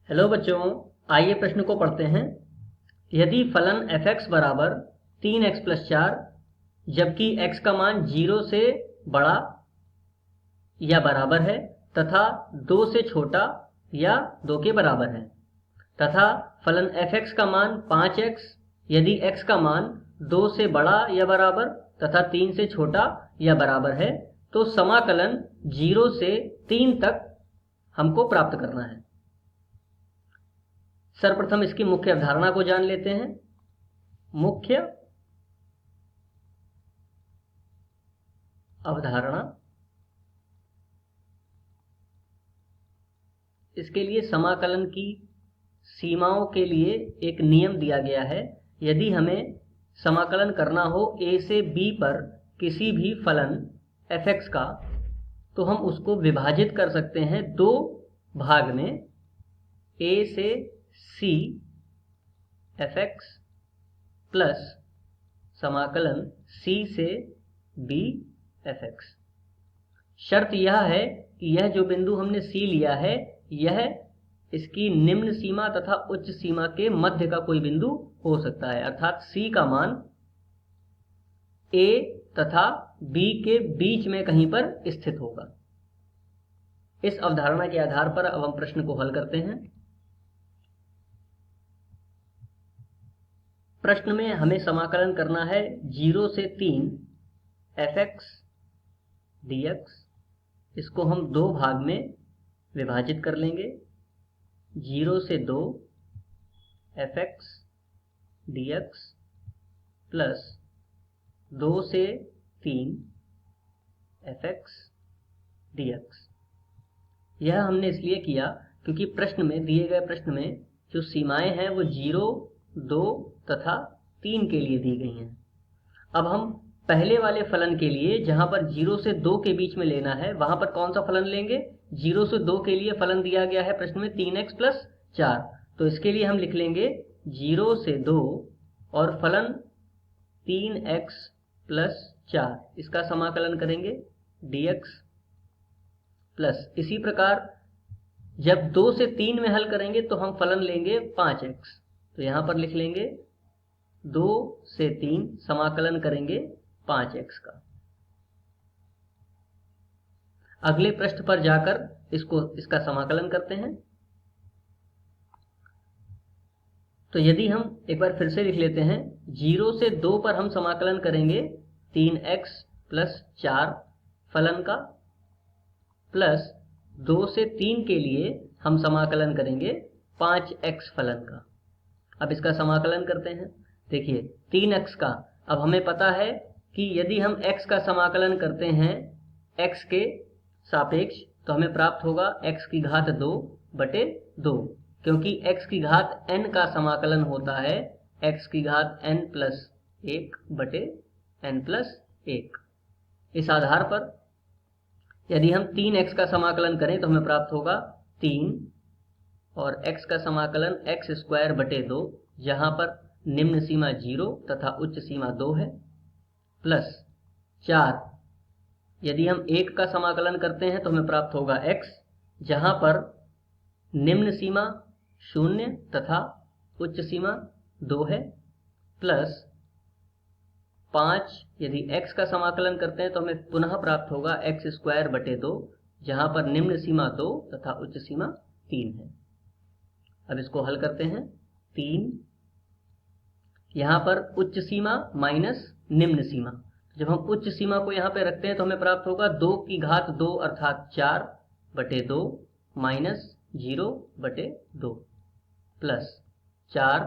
Hello बच्चों, आइए प्रश्न को पढ़ते हैं। यदि फलन f(x) बराबर 3x + 4 जबकि x का मान 0 से बड़ा या बराबर है तथा 2 से छोटा या 2 के बराबर है तथा फलन f(x) का मान 5x यदि x का मान 2 से बड़ा या बराबर तथा 3 से छोटा या बराबर है, तो समाकलन 0 से 3 तक हमको प्राप्त करना है। सर्वप्रथम इसकी मुख्य अवधारणा को जान लेते हैं। मुख्य अवधारणा, इसके लिए समाकलन की सीमाओं के लिए एक नियम दिया गया है। यदि हमें समाकलन करना हो a से b पर किसी भी फलन f(x) का, तो हम उसको विभाजित कर सकते हैं दो भाग में, a से c f(x) प्लस समाकलन c से b f(x). शर्त यह है कि यह जो बिंदु हमने c लिया है, यह इसकी निम्न सीमा तथा उच्च सीमा के मध्य का कोई बिंदु हो सकता है, अर्थात c का मान a तथा b के बीच में कहीं पर स्थित होगा। इस अवधारणा के आधार पर अब हम प्रश्न को हल करते हैं। प्रश्न में हमें समाकलन करना है 0 से 3 f(x) dx। इसको हम दो भाग में विभाजित कर लेंगे, 0 से 2 f(x) dx प्लस 2 से 3 f(x) dx। यह हमने इसलिए किया क्योंकि प्रश्न में दिए गए प्रश्न में जो सीमाएं हैं वो 0, 2 तथा 3 के लिए दी गई हैं। अब हम पहले वाले फलन के लिए, जहां पर 0 से 2 के बीच में लेना है, वहां पर कौन सा फलन लेंगे? 0 से 2 के लिए फलन दिया गया है प्रश्न में 3x + 4, तो इसके लिए हम लिख लेंगे 0 से 2 और फलन 3x + 4, इसका समाकलन करेंगे dx प्लस इसी प्रकार जब 2 से 3 में हल करेंगे तो हम फलन लेंगे 5x, तो यहां पर लिख लेंगे 2 से 3 समाकलन करेंगे 5x का। अगले पृष्ठ पर जाकर इसका समाकलन करते हैं। तो यदि हम एक बार फिर से लिख लेते हैं, 0 से 2 पर हम समाकलन करेंगे 3x + 4 फलन का, प्लस 2 से 3 के लिए हम समाकलन करेंगे 5x फलन का। अब इसका समाकलन करते हैं। देखिए 3x का, अब हमें पता है कि यदि हम x का समाकलन करते हैं x के सापेक्ष, तो हमें प्राप्त होगा x⁴ 2/2, क्योंकि x⁴ n का समाकलन होता है x⁴n + 1/n+1। इस आधार पर यदि हम 3x का समाकलन करें तो हमें प्राप्त होगा 3 और x का समाकलन x²/2, जहां पर निम्न सीमा 0 तथा उच्च सीमा 2 है, प्लस 4 यदि हम 1 का समाकलन करते हैं तो हमें प्राप्त होगा x, जहां पर निम्न सीमा 0 तथा उच्च सीमा 2 है, प्लस 5 यदि x का समाकलन करते हैं तो हमें पुनः प्राप्त होगा x²/2, जहां पर निम्न सीमा 2 तथा उच्च सीमा 3 है। अब इसको हल करते हैं। 3 यहां पर उच्च सीमा माइनस निम्न सीमा, जब हम उच्च सीमा को यहां पे रखते हैं तो हमें प्राप्त होगा 2⁴ अर्थात 4/2 माइनस 0/2 प्लस 4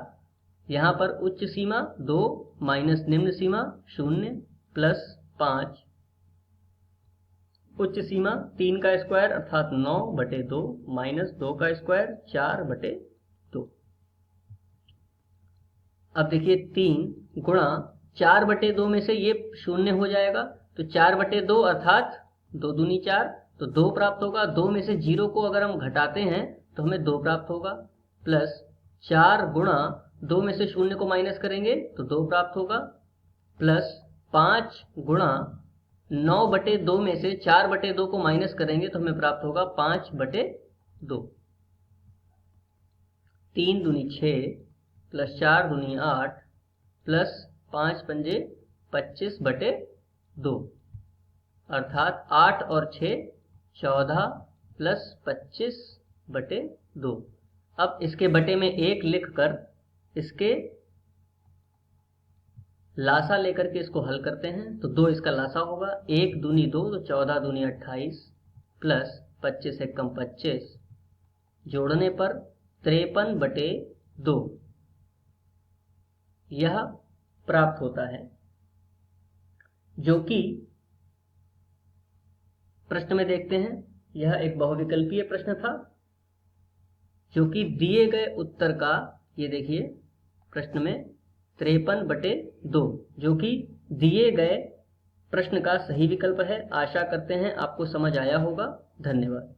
यहाँ पर उच्च सीमा 2 माइनस निम्न सीमा 0 प्लस 5 उच्च सीमा 3² अर्थात 9/2 माइनस 2² 4/2। अब देखिए 3 गुणा 4/2 में से ये 0 हो जाएगा, तो 4/2 अर्थात 2 दूनी 4, तो 2 प्राप्त होगा। 2 में से 0 को अगर हम घटाते हैं तो हमें 2 प्राप्त होगा, प्लस 4 गुणा 2 में से 0 को माइनस करेंगे तो 2 प्राप्त होगा, प्लस 5 गुणा 9/2 में से 4/2 को माइनस करेंगे तो हमें प्राप्त होगा 5/2। 3 दूनी 6 प्लस 4 दूनी 8 प्लस 5 पंजे 25/2, अर्थात 8 और 6 14 प्लस 25/2। अब इसके बटे में 1 लिखकर इसके लासा लेकर के इसको हल करते हैं तो 2 इसका लासा होगा। 1 दूनी 2 तो 14 दूनी 28 प्लस 25 एक कम 25, जोड़ने पर 53/2 यह प्राप्त होता है, जो कि प्रश्न में देखते हैं। यह एक बहुविकल्पीय प्रश्न था जो कि दिए गए उत्तर का, ये देखिए प्रश्न में 53/2 जो कि दिए गए प्रश्न का सही विकल्प है। आशा करते हैं आपको समझ आया होगा। धन्यवाद।